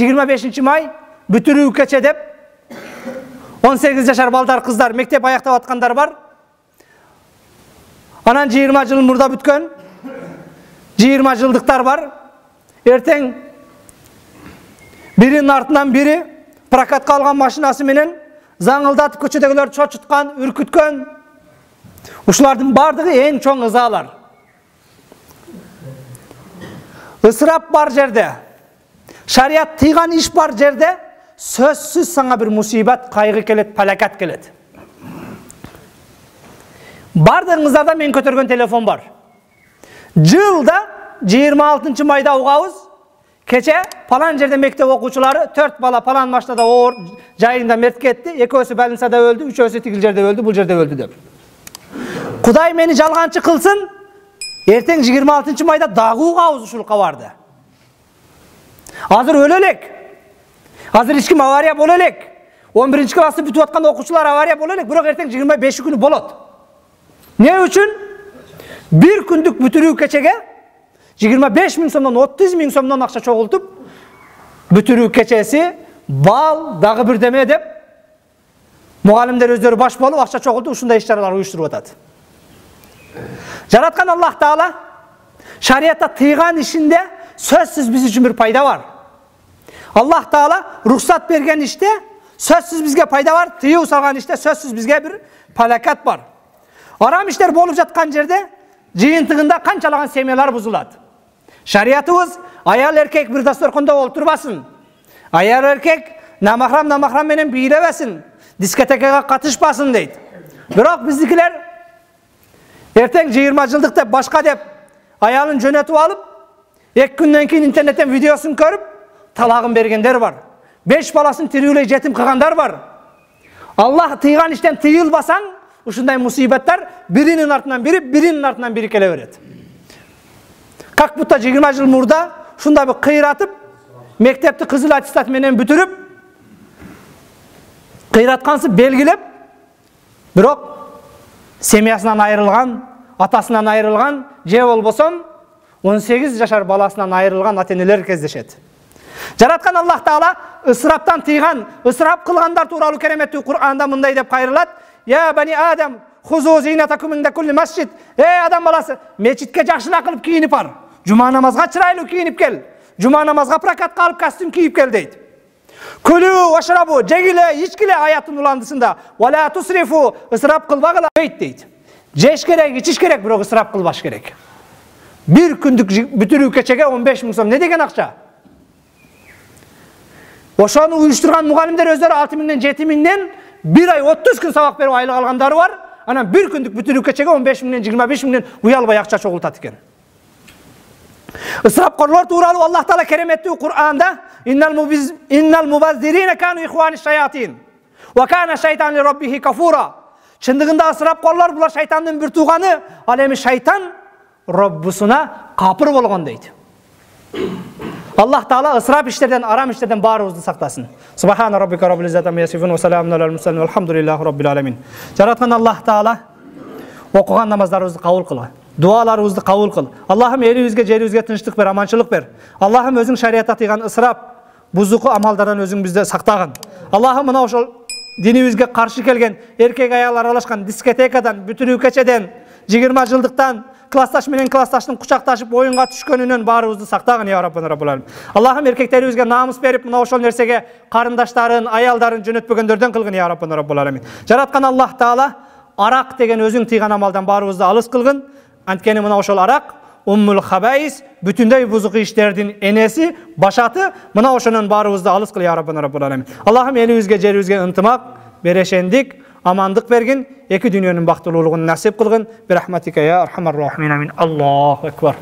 25-may бүтүрүү кече деп 18 жашар балдар, кыздар мектеп аяктап аткандар бар. Анан 20 жыл мурда бүткөн 20 жылдыктар бар. Эртең биринин артынан бири прокатка алган машинасы менен заңылдатып көчөдөгүлөрдү чочуткан, үркүткөн. Ушулардын бардыгы эң чоң ызалар. Ысырап бар жерде, шарият тыйган иш бар жерде сөзсүз саңа бир мусибат, кайгы келет, палакат келет. Бардыгыңыздарда мен көтөргөн телефон бар. Жылда 26 майда угабыз, кече палан жерде мектеп окуучулары 4 бала палан машинада оор жайында мерт кетти, экөөсү больницада өлдү, үчөөсү тигил жерде өлдү, бул жерде өлдү деп. Кудай мени жалганчы кылсын, эртең 26 майда дагы угабыз ушул кабарды. Азыр өлө элек. Азыр эч ким авария боло элек. 11 классы бүтүп аткан окуучулар авария боло элек, бирок эртең 25 күнү болот. Не үчүн? Bir күндүк бүтүрүү кечеге 25 000 сомдон 30 000 сомдон акча чогултуп, бүтүрүү кечеси бал дагы бирдеме деп мугалимдер өздөрү баш болуп акча чогултуп ушундай иш-чаралар уюштуруп атат. Жараткан Аллах Таала шариятта тыйган ишинде сөзсүз биз үчүн бир пайда бар. Аллах Таала рухсат берген иште сөзсүз бизге пайда бар, тыюу салган иште сөзсүз бизге бир палакат бар. Арам иштер болуп жаткан жерде жыйынтыгында канчалаган семьялар бузулат. Шариятыбыз аял эркек бир дасторкондо олтурбасын. Аял эркек намахрам менен бийлебесин, дискотекага катышпасын дейт. Бирок биздикилер эртең 20 жылдык деп башка деп аялын жөнөтүп алып, 2 күндөн кийин интернеттен видеосун көрүп, талагын бергендер бар. 5 баласын тирүүлөй жетим кылгандар бар. Аллах тыйган иштен тыйылбасаң, ушундай мусибаттар биринин артынан бири келе берет. Как будто 20 жыл мурда ушундай бир кыйратып, мектепти кызыл аттестат менен бүтүрүп, кыйраткансы белгилеп, бирок семьясынан айрылган, атасынан айрылган, же болбосо 18 жашар баласынан айрылган ата-энелер кездешет. Жараткан Аллах Таала ысыраптан тыйган, ысырап кылгандар тууралуу кереметтүү Кур'анда мындай деп кайрылат: "Я бани Адам, хузу зинатакум инда кулли масжид." Адам баласы, мечитке жакшылап кылып кийинип бар. Жума намазга чырайлуу кийинип кел. Жума намазга прокатка алып костюм кийип кел дейт. Күлүү вашрабу, жегиле, ичкиле аятын уландысында. Вала тусрифу, ысырап кылбагыла дейт. Жеш керек, ичиш керек, бирок ысырап кылбаш керек. Bir күндүк бүтүрүү кечеге 15 000 сом не деген акча? Ошону уюштурган мугалимдер өздөрү 6 000ден 7 000ден bir ay 30 күн сабак берип айлык алгандары бар. Анан bir күндүк бүтүрүү кечеге 15 000ден 25 000ден уялбай акча чогултат экен. Ысырапкорлор тууралуу Аллах Таала кереметтүү Кур'анда: "Иннал мубаззирина кану ихвани шаятин, ва кана шайтан ли раббихи кафура." Чындыгында ысырапкорлор булар шайтандын бир тууганы, ал эми шайтан Роббусуна капыр болгон дейт. Аллах Таала ысырап иштерден, арам иштерден баарыбызды сактасын. Субхана раббика раббил иzzati амма ясифун ва саламун алал мурсалин валхамдулиллахи раббил аламин. Жараткан Аллах Таала окуган намаздарыбызды кабыл кыл. Дуаларыбызды кабыл кыл. Аллахым элибизге, жерибизге тынчтык бер, аманчылык бер. Аллахым өзүң шариятта тыйган ысырап, бузуку амалдардан өзүң бизди сактагын. Аллахым мына ошол динибизге каршы келген эркек аял аралашкан дискотекадан, бүтүрүү кечеден, 20 жылдыктан, классташ менен классташтын кучакташып оюнга түшкөнүнөн баарыбызды сактагын я Раббана Раббул алемин. Аллахым эркектерибизге намыс берип, мына ошол нерсеге карындаштарын, аялдарын жөнөтпөгөндөрдөн кылгын я Раббана Раббул алемин. Жараткан Аллах Таала арак деген өзүң тыйган амалдан баарыбызды алыс кылгын. Анткени мына ошол арак уммул хабаис, бүтүндөй бузук иштердин энеси, башаты, мына ошонун баарыбызды алыс кыл я Раббана Раббул алемин. Аллахым элибизге, жерибизге ынтымак, берешендик, амандык бергин, эки дүйнөнүн бактылуулугун насип кылгын. Бирахматика я архамар рахимин. Амин. Аллаху акбар.